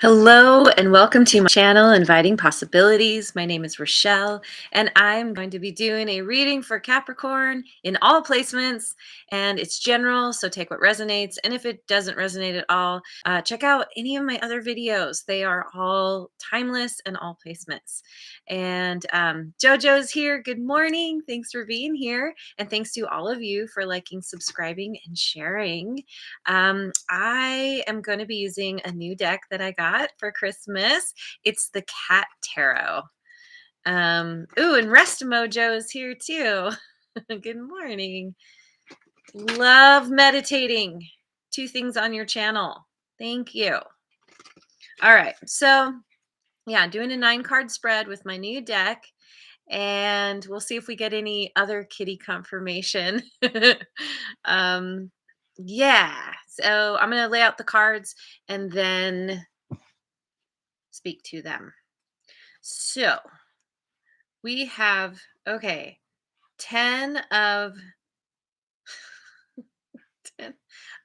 Hello and welcome to my channel, Inviting Possibilities. My name is Rochelle, and I'm going to be doing a reading for Capricorn in all placements, and it's general, so take what resonates. And if it doesn't resonate at all, check out any of my other videos. They are all timeless and all placements. And JoJo's here. Good morning. Thanks for being here. And thanks to all of you for liking, subscribing, and sharing. I am going to be using a new deck that I got for Christmas. It's the Cat Tarot. Ooh, and Rest Mojo is here too. Good morning. Love meditating. Two things on your channel. Thank you. All right. So, yeah, doing a 9-card spread with my new deck. And we'll see if we get any other kitty confirmation. um, yeah. So I'm going to lay out the cards and then speak to them. So we have, okay, 10 of 10.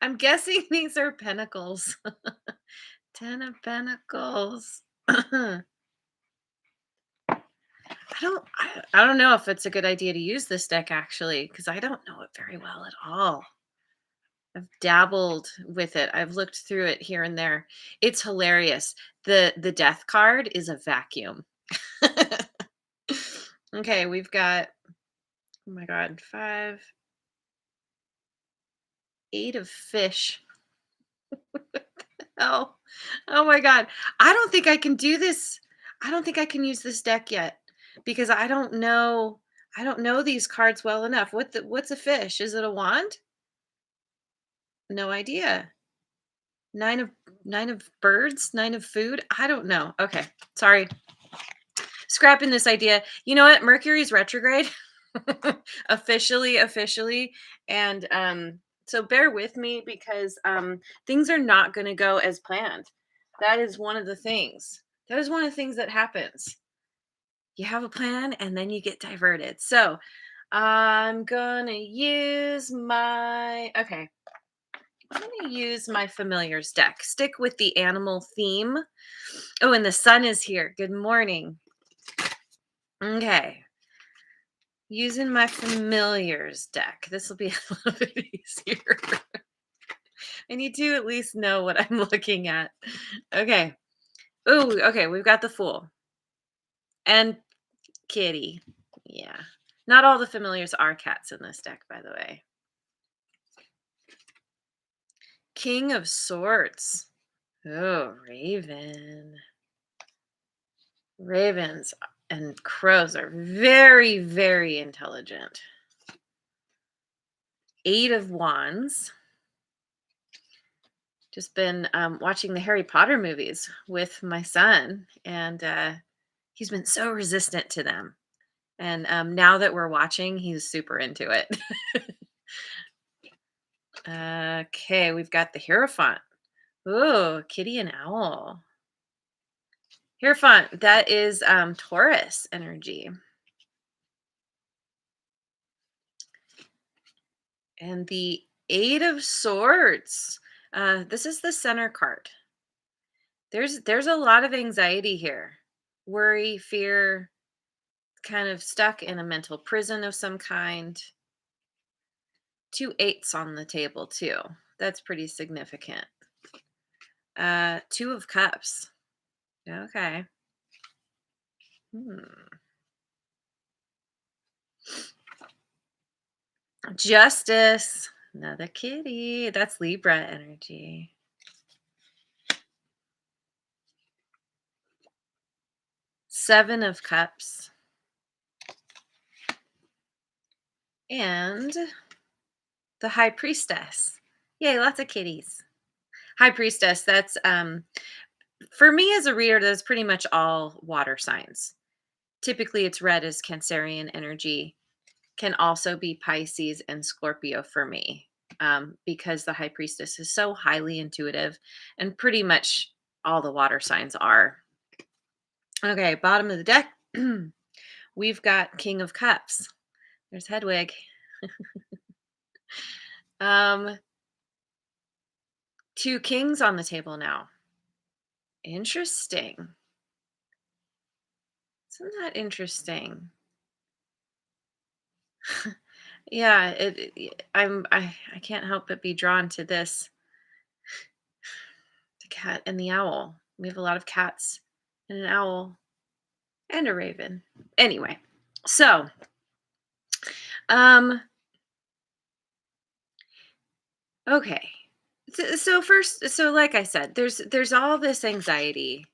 I'm guessing these are pentacles. 10 of pentacles. I don't know if it's a good idea to use this deck actually, because I don't know it very well at all. I've dabbled with it. I've looked through it here and there. It's hilarious. The death card is a vacuum. Okay, we've got, oh my God, 5, 8 of fish. Oh, oh my God. I don't think I can do this. I don't think I can use this deck yet because I don't know these cards well enough. What's a fish? Is it a wand? No idea. 9 of 9 of birds, 9 of food. I don't know. Okay. Sorry. Scrapping this idea. You know what? Mercury's retrograde. officially. And so bear with me because things are not going to go as planned. That is one of the things. That is one of the things that happens. You have a plan and then you get diverted. So I'm going to use okay. I'm going to use my familiars deck. Stick with the animal theme. Oh, and the sun is here. Good morning. Okay. Using my familiars deck. This will be a little bit easier. I need to at least know what I'm looking at. Okay. Oh, okay. We've got the Fool and Kitty. Yeah. Not all the familiars are cats in this deck, by the way. King of Swords. Oh, Raven. Ravens and crows are very, very intelligent. 8 of Wands. Just been watching the Harry Potter movies with my son, and he's been so resistant to them. And now that we're watching, he's super into it. Okay, we've got the Hierophant. Ooh, kitty and owl. Hierophant, that is Taurus energy. And the 8 of Swords. This is the center card. There's a lot of anxiety here. Worry, fear, kind of stuck in a mental prison of some kind. 2 8s on the table too. That's pretty significant. 2 of Cups. Okay. Justice. Another kitty. That's Libra energy. Seven of Cups. And the High Priestess. Yay, lots of kitties. High Priestess, that's for me as a reader, that's pretty much all water signs. Typically it's read as Cancerian energy. Can also be Pisces and Scorpio for me, because the High Priestess is so highly intuitive, and pretty much all the water signs are. Okay, bottom of the deck, we've got King of Cups. There's Hedwig. 2 kings on the table now. Interesting. Isn't that interesting? Yeah, I can't help but be drawn to this, the cat and the owl. We have a lot of cats and an owl and a raven. Anyway, so um okay. So first, so like I said, there's all this anxiety,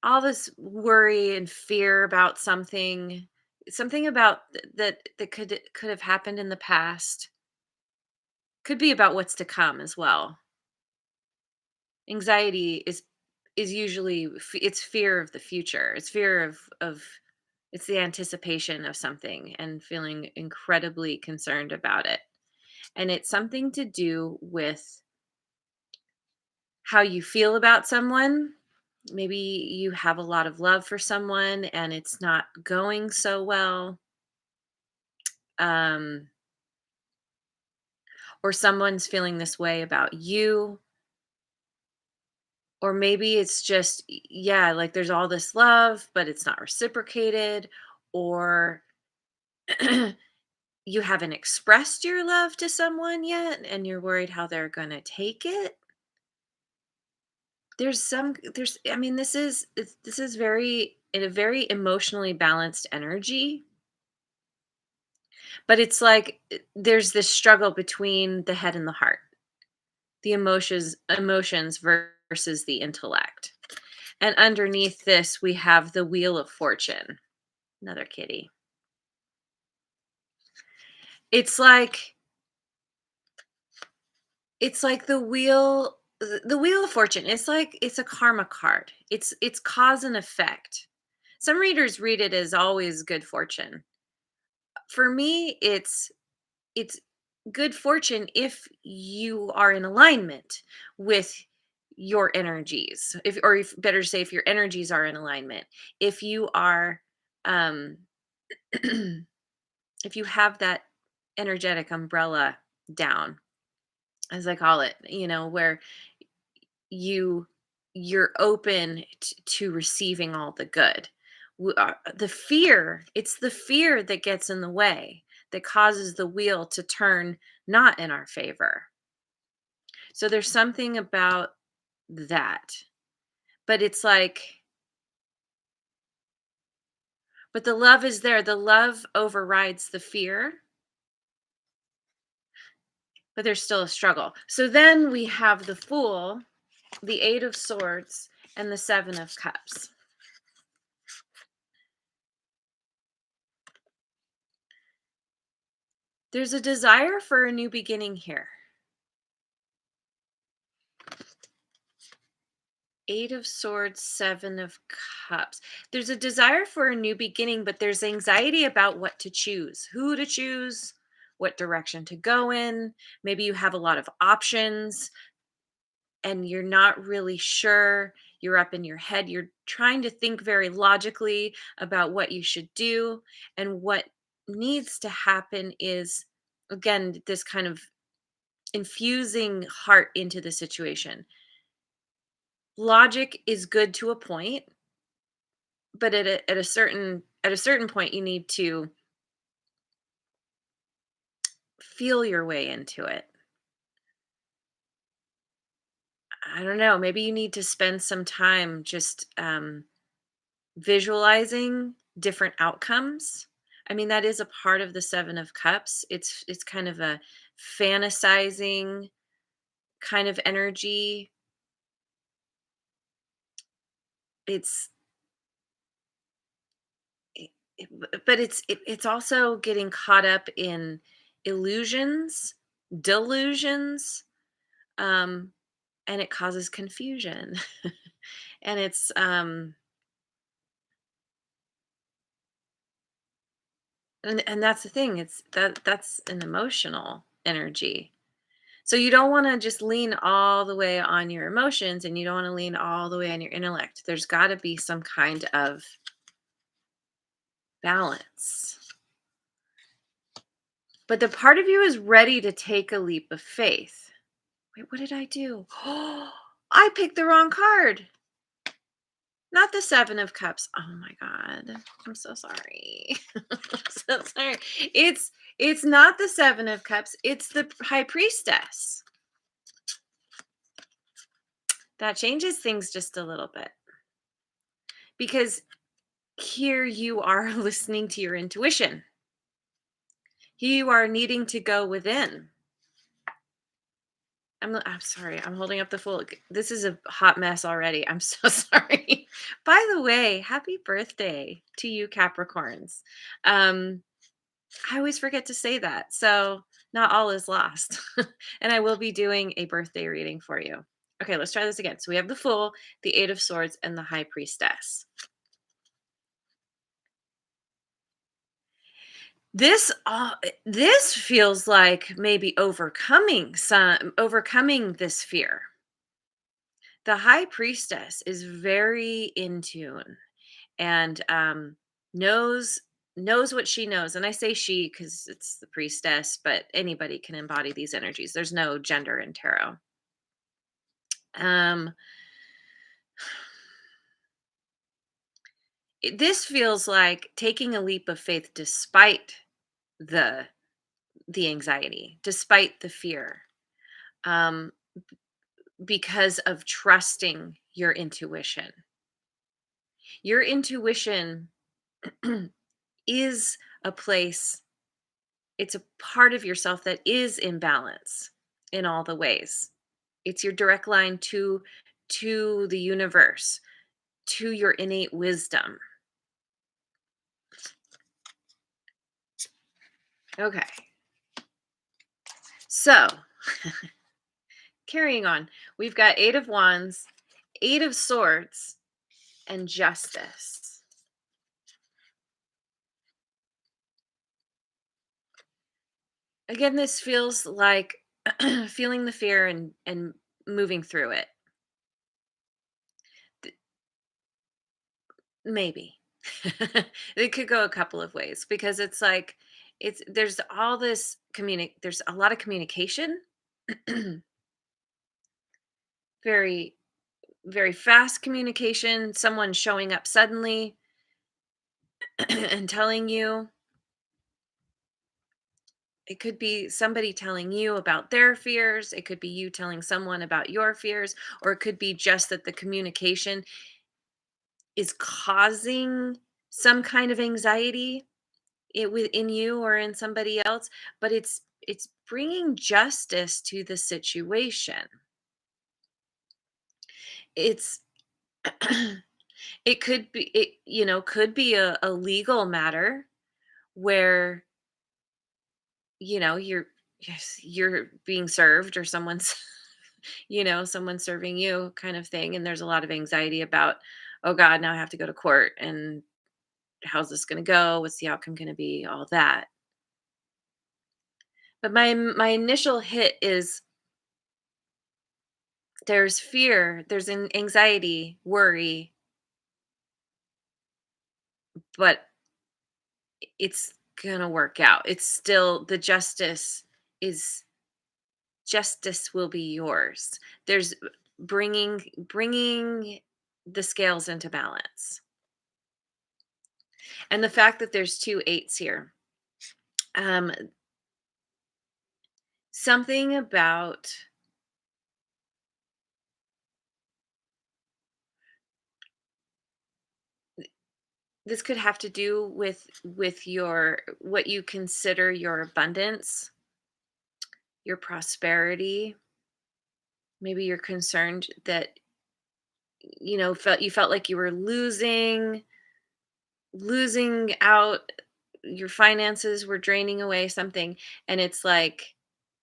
all this worry and fear about something about that could have happened in the past, could be about what's to come as well. Anxiety is usually it's fear of the future. It's fear of it's the anticipation of something and feeling incredibly concerned about it. And it's something to do with how you feel about someone. Maybe you have a lot of love for someone and it's not going so well. Um, or someone's feeling this way about you. Or maybe it's just, yeah, like there's all this love, but it's not reciprocated. Or you haven't expressed your love to someone yet and you're worried how they're going to take it. I mean, this is very in a very emotionally balanced energy, but it's like there's this struggle between the head and the heart, the emotions versus the intellect. And underneath this we have the wheel of fortune, another kitty. It's like it's like the wheel of fortune. It's like it's a karma card. It's cause and effect. Some readers read it as always good fortune. For me, it's good fortune if you are in alignment with your energies. If better say if your energies are in alignment. If you are um if you have that energetic umbrella down, as I call it, where you you're open to receiving all the good. The fear, it's the fear that gets in the way, that causes the wheel to turn not in our favor. So there's something about that. But it's like, but the love is there. The love overrides the fear, but there's still a struggle. So then we have the Fool, the Eight of Swords, and the Seven of Cups. There's a desire for a new beginning here. Eight of Swords, Seven of Cups. There's a desire for a new beginning, but there's anxiety about what to choose, who to choose, what direction to go in. Maybe you have a lot of options and you're not really sure. You're up in your head. You're trying to think very logically about what you should do. And what needs to happen is, again, this kind of infusing heart into the situation. Logic is good to a point, but at a certain point you need to feel your way into it. I don't know, maybe you need to spend some time just visualizing different outcomes. I mean, that is a part of the Seven of Cups. It's kind of a fantasizing kind of energy. It's but it's also getting caught up in illusions, delusions, um, and it causes confusion. And and that's the thing. That's an emotional energy. So you don't want to just lean all the way on your emotions and you don't want to lean all the way on your intellect. There's got to be some kind of balance. But the part of you is ready to take a leap of faith. Wait, what did I do? I picked the wrong card. Not the 7 of Cups. Oh my god. I'm so sorry. I'm so sorry. It's it's not the 7 of Cups, it's the High Priestess. That changes things just a little bit. Because here you are listening to your intuition. Here you are needing to go within. I'm sorry. I'm holding up the Fool. This is a hot mess already. I'm so sorry. By the way, happy birthday to you Capricorns. Um I always forget to say that. So, not all is lost. And I will be doing a birthday reading for you. Okay, let's try this again. So, we have the Fool, the 8 of Swords, and the High Priestess. This feels like maybe overcoming this fear. The High Priestess is very in tune and knows knows what she knows, and I say she because it's the priestess, but anybody can embody these energies. There's no gender in tarot. um this feels like taking a leap of faith despite the the anxiety, despite the fear, um because of trusting your intuition is a place, it's a part of yourself that is in balance in all the ways. It's your direct line to the universe, to your innate wisdom. Okay. So, carrying on. We've got 8 of Wands, 8 of Swords, and Justice. Again, this feels like feeling the fear and moving through it. Maybe. It could go a couple of ways because it's like there's all this there's a lot of communication. Very very fast communication, someone showing up suddenly and telling you. It could be somebody telling you about their fears, it could be you telling someone about your fears, or it could be just that the communication is causing some kind of anxiety within you or in somebody else, but it's bringing justice to the situation. It's could be a legal matter where you're, yes, you're being served or someone's someone's serving you kind of thing, and there's a lot of anxiety about, oh god, now I have to go to court, and how's this going to go, what's the outcome going to be, all that. But my initial hit is there's fear, there's an anxiety, worry, but it's gonna work out. It's still the is justice will be yours. There's bringing the scales into balance. And the fact that there's two eights here. Um something about this could have to do with your what you consider your abundance, your prosperity. Maybe you're concerned that you felt like you were losing out, your finances were draining away something, and it's like,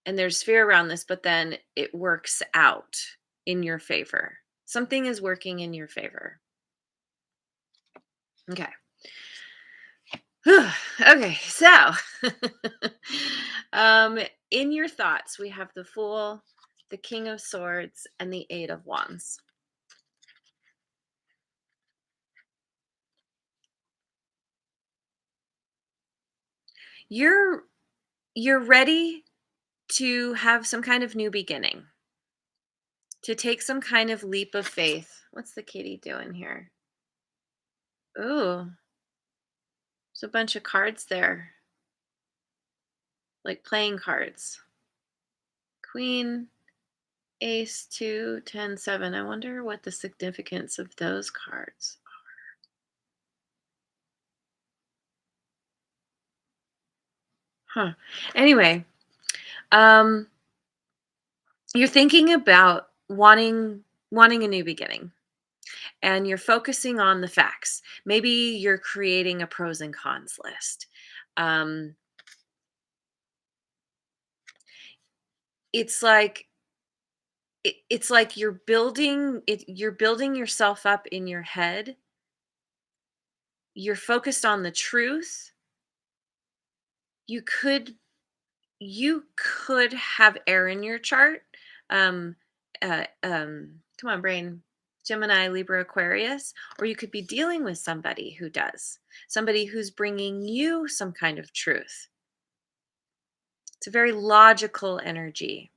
and there's fear around this, but then it works out in your favor. Something is working in your favor. Okay. Okay, so um in your thoughts we have the Fool, the King of Swords, and the 8 of Wands. You're you're ready to have some kind of new beginning, to take some kind of leap of faith. What's the kitty doing here? Ooh, there's a bunch of cards there, like playing cards. Queen, ace, 2, 10, 7. I wonder what the significance of those cards. Huh. Anyway, um, you're thinking about wanting a new beginning, and you're focusing on the facts. Maybe you're creating a pros and cons list. Um, it's like it's like you're building yourself up in your head. You're focused on the truth. You could you could have air in your chart. Um, Come on, brain. Gemini, Libra, Aquarius, or you could be dealing with somebody who does, somebody who's bringing you some kind of truth. It's a very logical energy.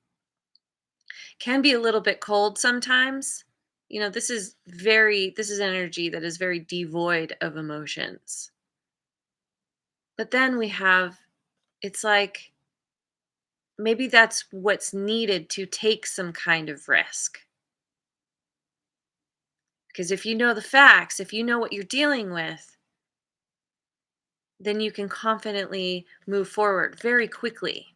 Can be a little bit cold sometimes. This is energy that is very devoid of emotions. But then we have, it's like maybe that's what's needed to take some kind of risk. Because if you know the facts, if you know what you're dealing with, then you can confidently move forward very quickly.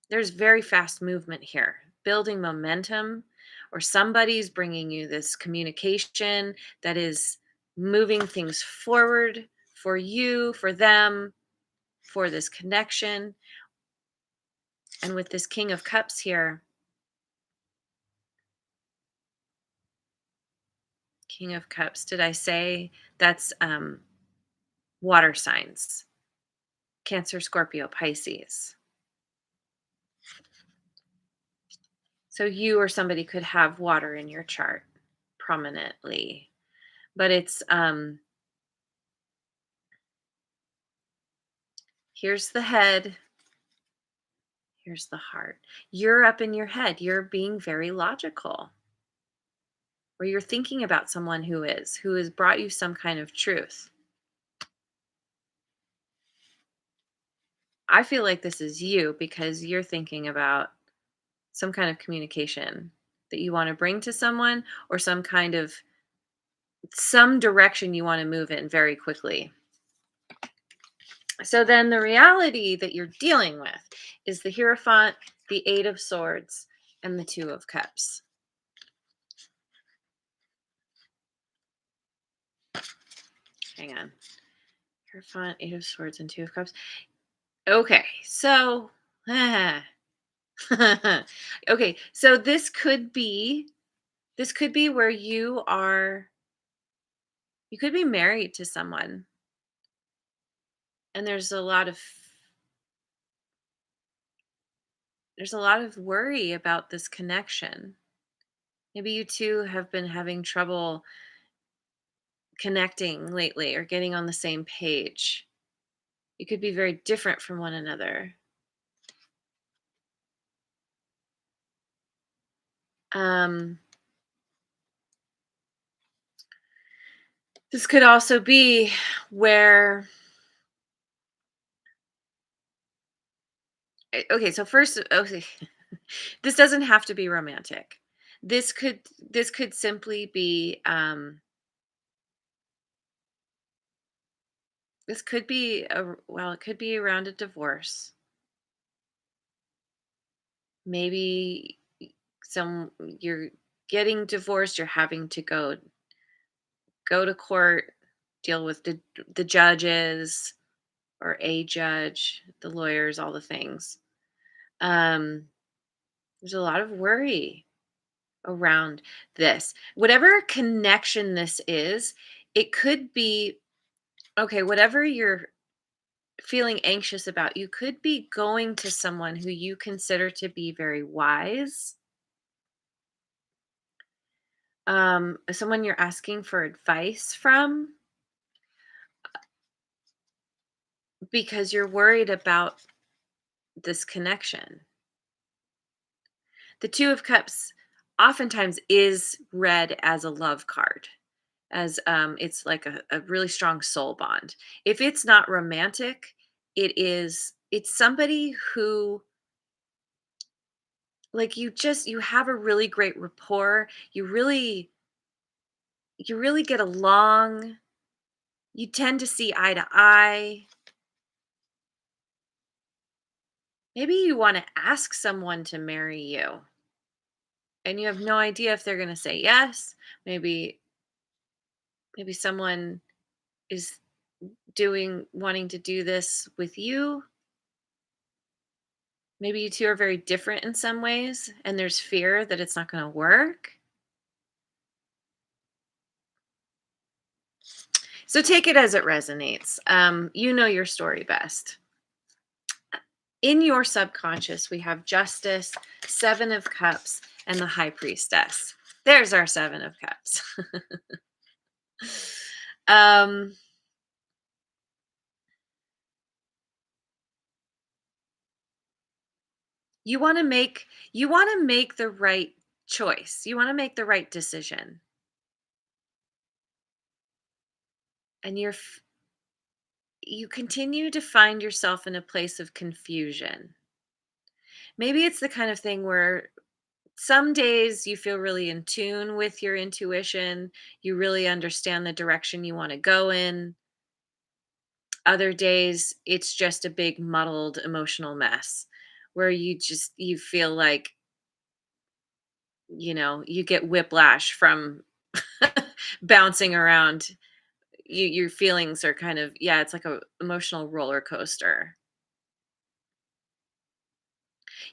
There's very fast movement here, building momentum, or somebody's bringing you this communication that is moving things forward for you, for them, for this connection. And with this King of Cups here, King of Cups, did I say that's water signs? Cancer, Scorpio, Pisces. So you or somebody could have water in your chart prominently. But it's here's the head, here's the heart. You're up in your head. You're being very logical. Or you're thinking about someone who has brought you some kind of truth. I feel like this is you because you're thinking about some kind of communication that you want to bring to someone, or some direction you want to move in very quickly. So then the reality that you're dealing with is the Hierophant, the Eight of Swords, and the Two of Cups. Hang on. Hierophant, Eight of Swords, and Two of Cups. Okay, so okay, so this could be where you could be married to someone, and there's a lot of worry about this connection. Maybe you two have been having trouble connecting lately or getting on the same page. You could be very different from one another. Um, this could also be where, okay, so first, okay, this doesn't have to be romantic. This could simply be, this could be well, it could be around a divorce. Maybe some you're getting divorced, you're having to go to court, deal with the judges or a judge, the lawyers, all the things. Um, there's a lot of worry around this. Whatever connection this is, it could be okay, whatever you're feeling anxious about, you could be going to someone who you consider to be very wise. Someone you're asking for advice from because you're worried about this connection. The Two of Cups oftentimes is read as a love card, as it's like a really strong soul bond. If it's not romantic, it's somebody who, like, you have a really great rapport. You really get along. You tend to see eye to eye. Maybe you want to ask someone to marry you and you have no idea if they're going to say yes. Maybe maybe someone is doing wanting to do this with you. Maybe you two are very different in some ways and there's fear that it's not going to work. So take it as it resonates. You know your story best. In your subconscious, we have Justice, Seven of Cups, and the High Priestess. There's our Seven of Cups. um, you want to make the right choice. You want to make the right decision, and you continue to find yourself in a place of confusion. Maybe it's the kind of thing where some days you feel really in tune with your intuition. You really understand the direction you want to go in. Other days, it's just a big muddled emotional mess where you feel like, you get whiplash from bouncing around. Your feelings are kind of, yeah, it's like a emotional roller coaster.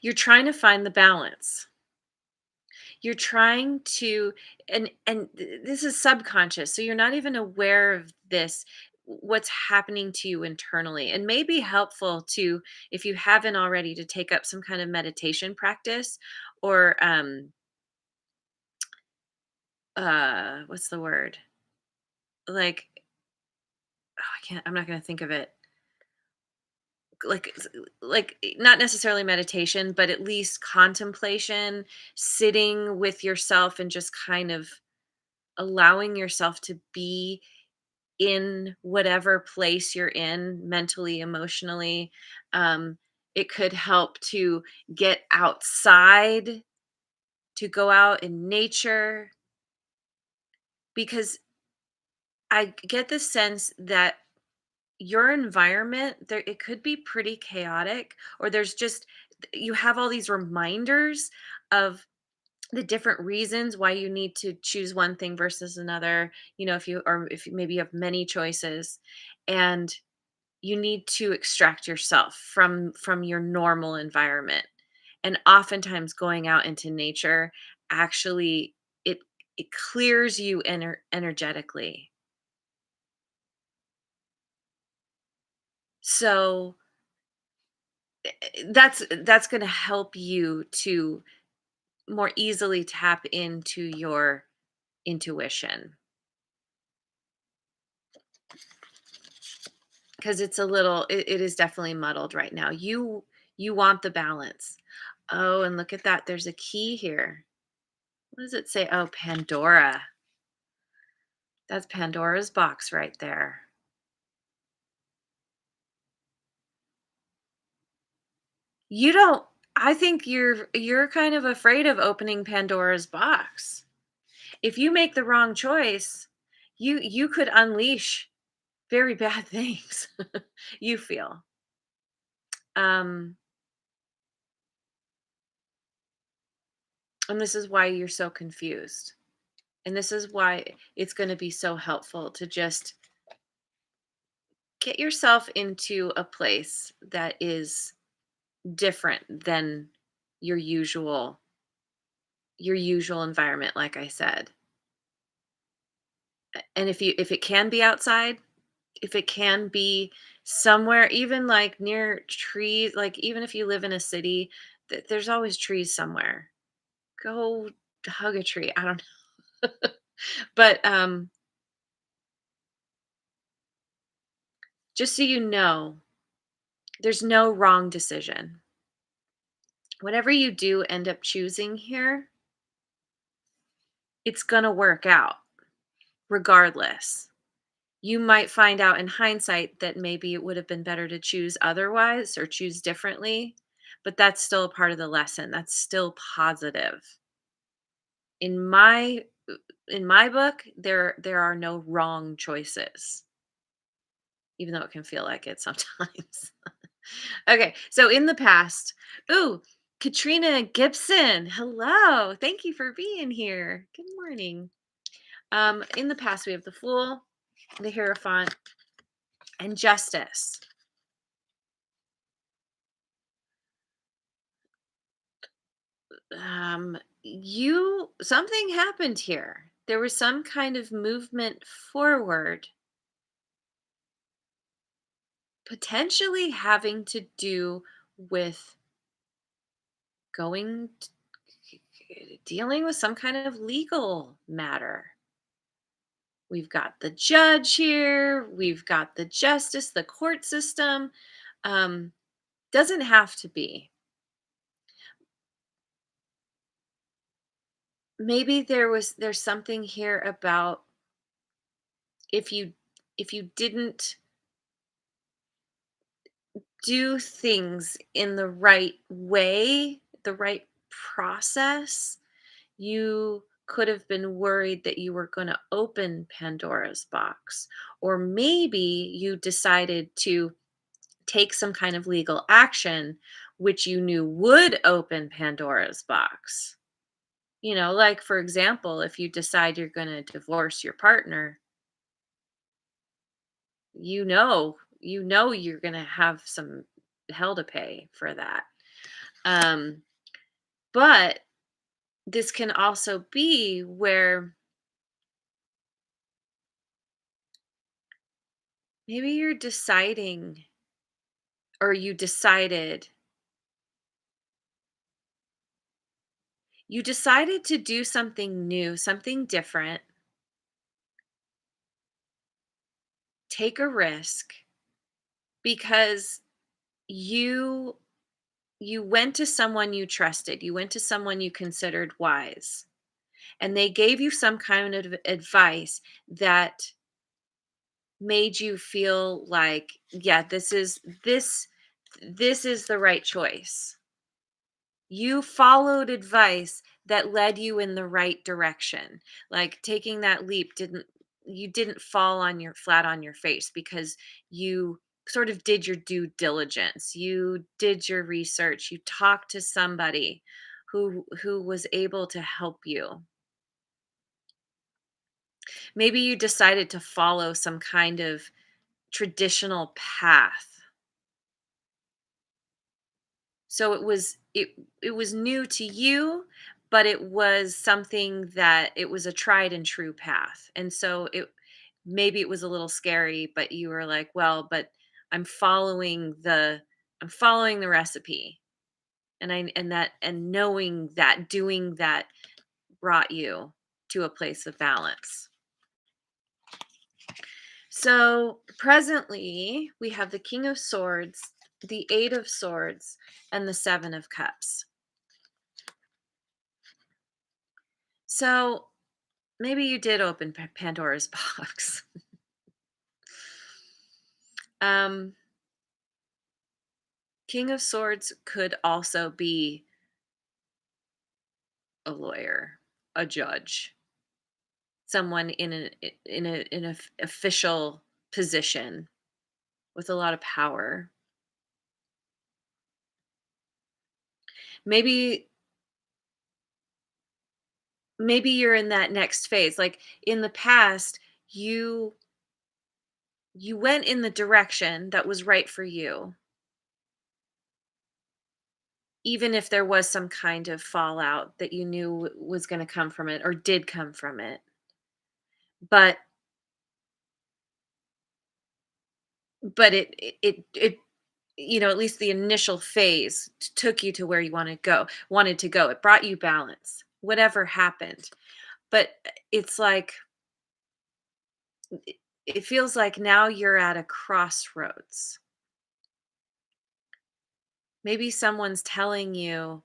You're trying to find the balance. You're trying to, and this is subconscious, so you're not even aware of this, what's happening to you internally. And may be helpful to, if you haven't already, to take up some kind of meditation practice, or what's the word? Like, oh, I'm not going to think of it. Like not necessarily meditation, but at least contemplation, sitting with yourself and just kind of allowing yourself to be in whatever place you're in mentally, emotionally. Um, it could help to get outside, to go out in nature, because I get the sense that your environment there, it could be pretty chaotic, or there's just, you have all these reminders of the different reasons why you need to choose one thing versus another. If maybe you have many choices, and you need to extract yourself from your normal environment. And oftentimes going out into nature, actually, it it clears you energetically. So that's going to help you to more easily tap into your intuition, because it is definitely muddled right now. You want the balance. Oh, and look at that, there's a key here. What does it say? Oh, Pandora. That's Pandora's box right there. You don't I think you're kind of afraid of opening Pandora's box. If you make the wrong choice, you could unleash very bad things. You feel. Um and this is why you're so confused. And this is why it's going to be so helpful to just get yourself into a place that is different than your usual your usual environment, like I said. And if it can be outside, if it can be somewhere, even like near trees, like even if you live in a city, there's always trees somewhere. Go hug a tree. I don't know. But just so you know, there's no wrong decision. Whatever you do end up choosing here, it's going to work out regardless. You might find out in hindsight that maybe it would have been better to choose otherwise or choose differently, but that's still a part of the lesson. That's still positive. In my in my book, there are no wrong choices, even though it can feel like it sometimes. Okay, so in the past, ooh, Katrina Gibson, hello. Thank you for being here. Good morning. In the past, we have the Fool, the Hierophant, and Justice. You something happened here. There was some kind of movement forward, potentially having to do with going dealing with some kind of legal matter. We've got the judge here, we've got the justice, the court system. Um, doesn't have to be. Maybe there's something here about if you if you didn't do things in the right way, the right process, you could have been worried that you were going to open Pandora's box. Or maybe you decided to take some kind of legal action which you knew would open Pandora's box. Like for example, if you decide you're going to divorce your partner, you're going to have some hell to pay for that. Um but this can also be where maybe you're deciding or you decided to do something new, something different, take a risk because you you went to someone you trusted, you went to someone you considered wise, and they gave you some kind of advice that made you feel like, yeah, this is the right choice. You followed advice that led you in the right direction. Like taking that leap didn't you didn't fall on your flat on your face because you sort of did your due diligence. You did your research. You talked to somebody who was able to help you. Maybe you decided to follow some kind of traditional path. So it was new to you, but it was something that it was a tried and true path. And so it was a little scary, but you were like, well, but I'm following the I'm following the recipe. And knowing that doing that brought you to a place of balance. So presently, we have the King of Swords, the Eight of Swords, and the Seven of Cups. So maybe you did open Pandora's box. um, King of Swords could also be a lawyer, a judge, someone in a official position with a lot of power. Maybe maybe you're in that next phase. Like in the past, you you went in the direction that was right for you, even if there was some kind of fallout that you knew was going to come from it or did come from it. But but at least the initial phase took you to where you wanted to go. It brought you balance, whatever happened. But it's like it feels like now you're at a crossroads. Maybe someone's telling you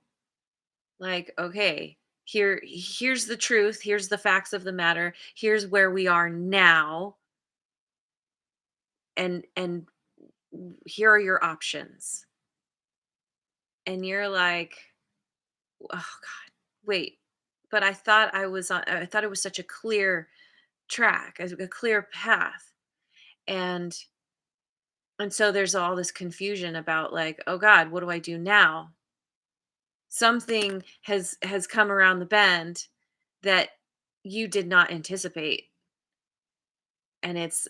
like, okay, Here's the truth, here's the facts of the matter, here's where we are now, and here are your options. And you're like, oh god, wait, but I thought it was such a clear track, a clear path. And and so there's all this confusion about, like, oh god, what do I do now? Something has come around the bend that you did not anticipate, and it's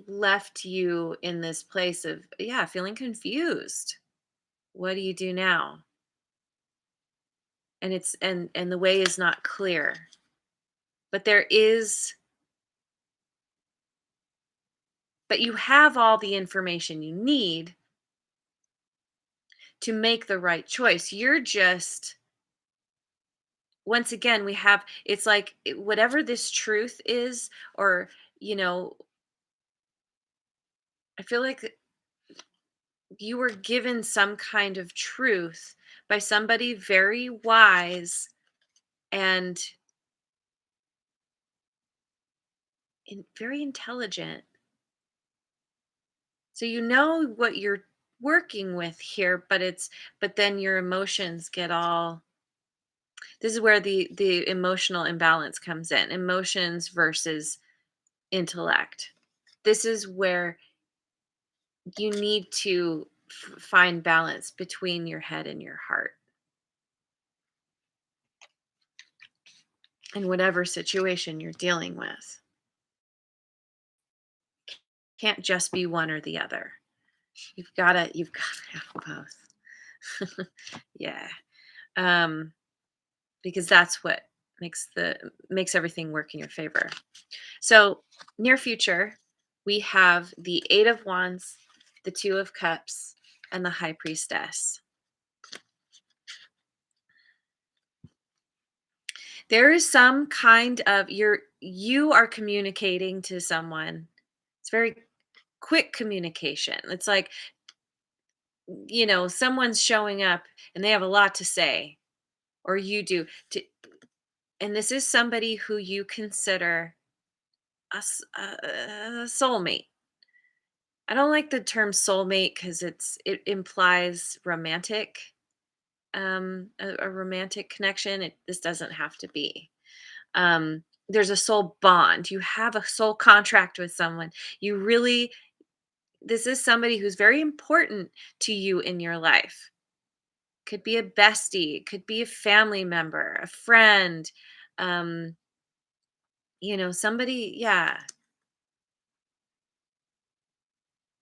left you in this place of, yeah, feeling confused. What do you do now? And the way is not clear, but you have all the information you need to make the right choice. You're just, once again, we have, it's like, whatever this truth is, or, you know, I feel like you were given some kind of truth by somebody very wise and very intelligent. So you know what you're working with here, but then your emotions get all, this is where the emotional imbalance comes in. Emotions versus intellect. This is where you need to find balance between your head and your heart in whatever situation you're dealing with. Can't just be one or the other. You've gotta have both. Yeah. Um, because that's what makes everything work in your favor. So, near future, we have the 8 of Wands, the 2 of Cups, and the High Priestess. There is some kind of, you are communicating to someone. It's very quick communication. It's like, someone's showing up and they have a lot to say, or you do. And this is somebody who you consider a soulmate. I don't like the term soulmate because it implies a romantic connection. This doesn't have to be. There's a soul bond. You have a soul contract with someone. You really, this is somebody who's very important to you in your life. Could be a bestie, could be a family member, a friend, um, somebody, yeah,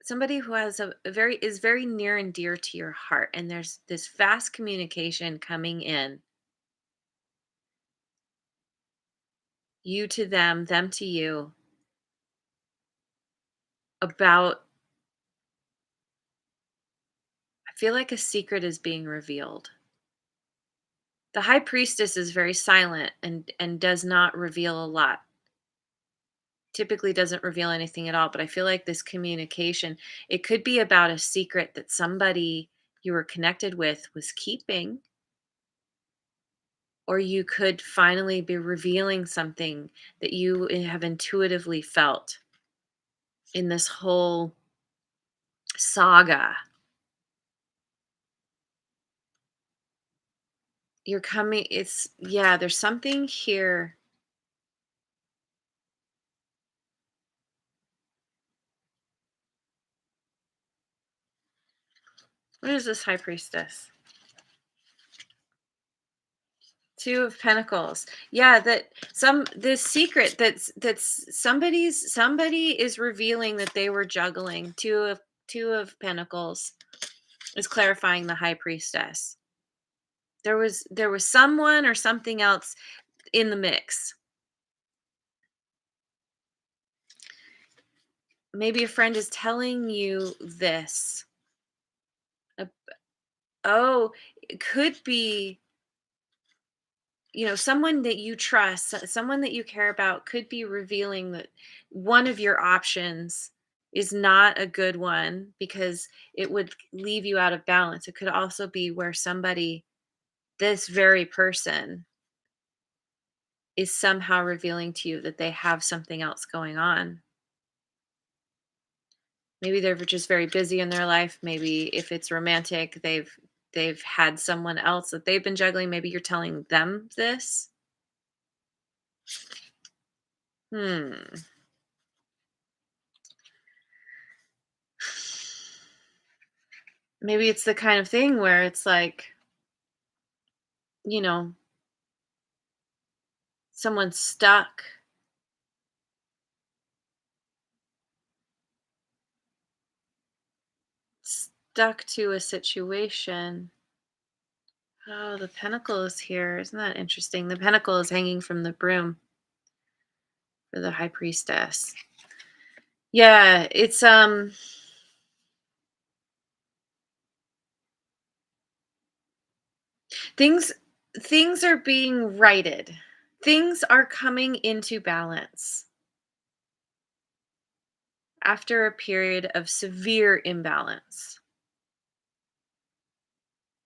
somebody who has a very is very near and dear to your heart, and there's this fast communication coming in, you to them to you, about, I feel like a secret is being revealed. The high priestess is very silent and does not reveal a lot. Typically doesn't reveal anything at all, but I feel like this communication, it could be about a secret that somebody you were connected with was keeping, or you could finally be revealing something that you have intuitively felt in this whole saga. You're coming, it's, yeah, there's something here. What is this high priestess? 2 of Pentacles. Yeah, that some this secret somebody is revealing that they were juggling. 2 of Pentacles is clarifying the High Priestess. There was someone or something else in the mix. Maybe a friend is telling you this. Uh, Oh, it could be, someone that you trust, someone that you care about could be revealing that one of your options is not a good one because it would leave you out of balance. It could also be where somebody, this very person, is somehow revealing to you that they have something else going on. Maybe they're just very busy in their life. Maybe if it's romantic, they've had someone else that they've been juggling. Maybe you're telling them this. Hmm. Maybe it's the kind of thing where it's like, you know, someone's stuck to a situation. Oh, the pentacle is here. Isn't that interesting? The pentacle is hanging from the broom for the high priestess. Yeah, it's things things are being righted. Things are coming into balance after a period of severe imbalance.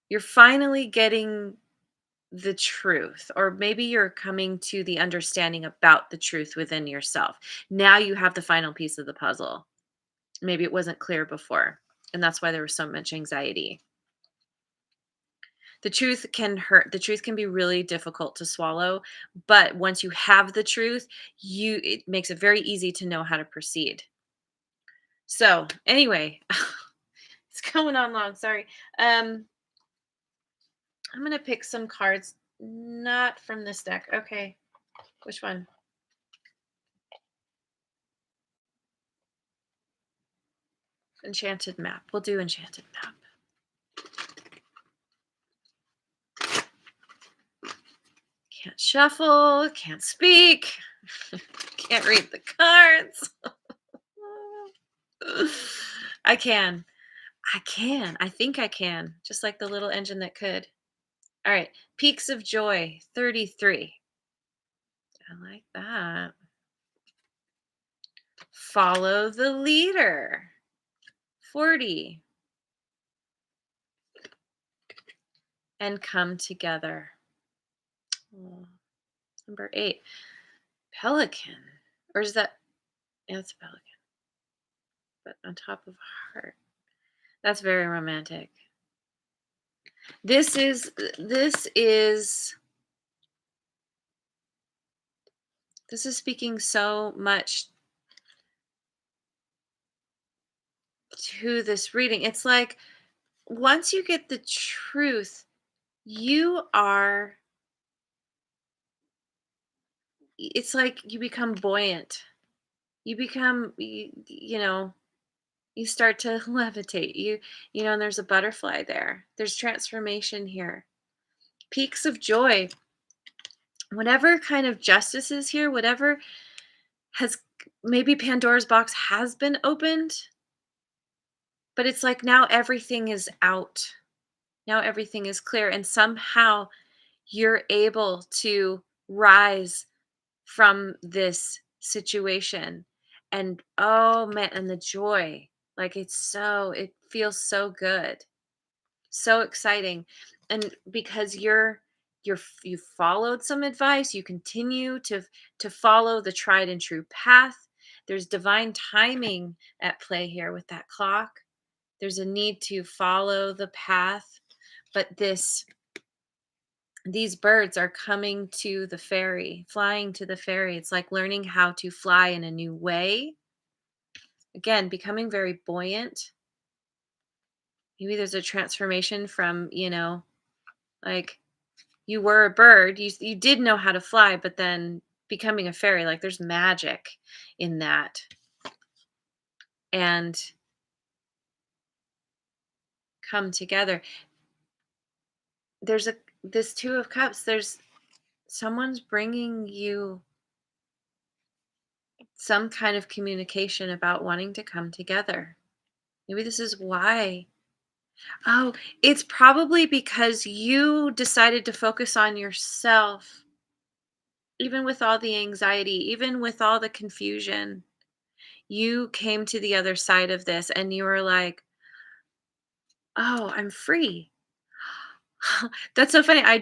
You're finally getting the truth, or maybe you're coming to the understanding about the truth within yourself. Now you have the final piece of the puzzle. Maybe it wasn't clear before, and that's why there was so much anxiety. The truth can hurt. The truth can be really difficult to swallow, but once you have the truth, it makes it very easy to know how to proceed. So, anyway, it's going on long, sorry. Um I'm going to pick some cards not from this deck. Okay. Which one? Enchanted map. We'll do enchanted map. Can't shuffle, can't speak, can't read the cards. I can. I can. I think I can. Just like the little engine that could. All right. Peaks of Joy, 33. I like that. Follow the leader, 40. And come together. Oh, number 8. Pelican. Or is that, yeah, it's a pelican, but on top of a heart. That's very romantic. This is this is this is speaking so much to this reading. It's like once you get the truth, you are it's like you become buoyant. You become you start to levitate. And there's a butterfly there. There's transformation here. Peaks of joy. Whatever kind of justice is here, whatever has maybe Pandora's box has been opened, but it's like now everything is out. Now everything is clear, and somehow you're able to rise from this situation. And oh man, and the joy. Like it feels so good. So exciting. And because you followed some advice, you continue to follow the tried and true path. There's divine timing at play here with that clock. There's a need to follow the path, but these birds are coming to the ferry, flying to the ferry. It's like learning how to fly in a new way. Again, becoming very buoyant. Maybe there's a transformation from, like you were a bird, you did know how to fly, but then becoming a fairy, like there's magic in that. And come together. There's this 2 of cups, there's someone's bringing you some kind of communication about wanting to come together. Maybe this is why. Oh, it's probably because you decided to focus on yourself, even with all the anxiety, even with all the confusion. You came to the other side of this and you were like, "Oh, I'm free." That's so funny. I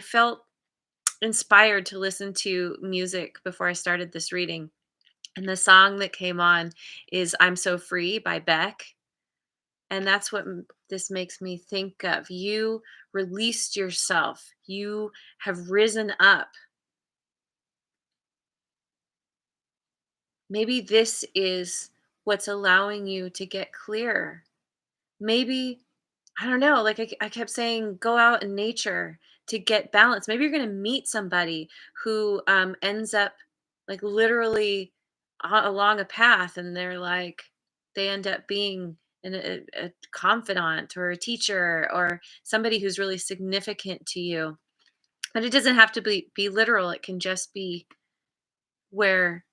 felt inspired to listen to music before I started this reading. And the song that came on is I'm So Free by Beck. And that's what this makes me think of. You released yourself, you have risen up. Maybe this is what's allowing you to get clear. Maybe, I don't know, like I kept saying, go out in nature to get balance. Maybe you're going to meet somebody who ends up like literally along a path, and they're like, they end up being a confidant or a teacher or somebody who's really significant to you. But it doesn't have to be literal. It can just be where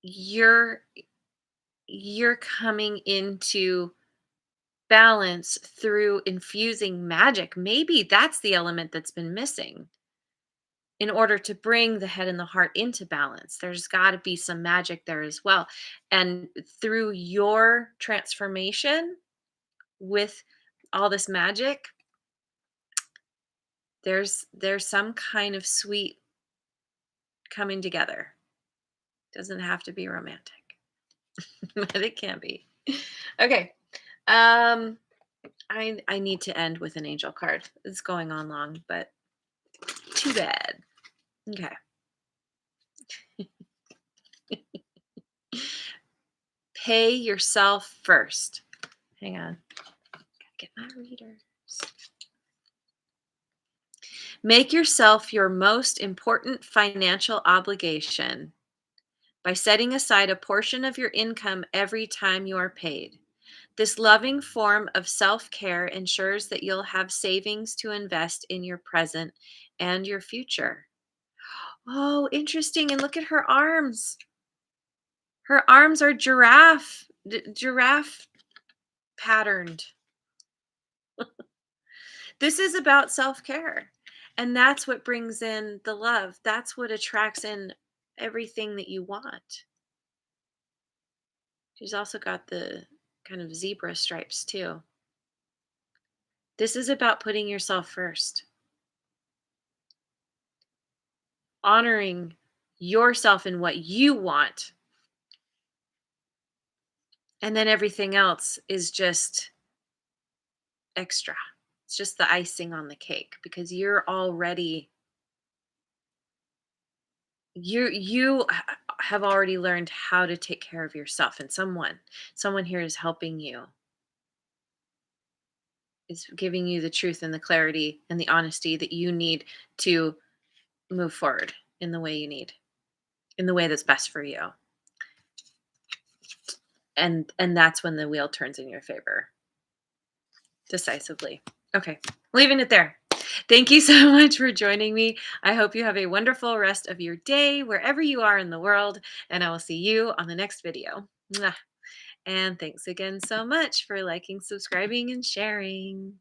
you're you're coming into balance through infusing magic. Maybe that's the element that's been missing in order to bring the head and the heart into balance. There's got to be some magic there as well. And through your transformation with all this magic, there's some kind of sweet coming together. Doesn't have to be romantic, but it can be. Okay. Um I need to end with an angel card. It's going on long, but too bad. Okay. Pay yourself first. Hang on. Gotta get my readers. Make yourself your most important financial obligation by setting aside a portion of your income every time you are paid. This loving form of self care ensures that you'll have savings to invest in your present and your future. Oh, interesting. And look at her arms. Her arms are giraffe patterned. This is about self-care. And that's what brings in the love. That's what attracts in everything that you want. She's also got the kind of zebra stripes too. This is about putting yourself first, honoring yourself and what you want. And then everything else is just extra. It's just the icing on the cake because you're already have already learned how to take care of yourself, and someone here is helping you, is giving you the truth and the clarity and the honesty that you need to move forward in the way you need, in the way that's best for you. And that's when the wheel turns in your favor decisively. Okay, leaving it there. Thank you so much for joining me. I hope you have a wonderful rest of your day wherever you are in the world, and I will see you on the next video. Mwah. And thanks again so much for liking, subscribing, and sharing.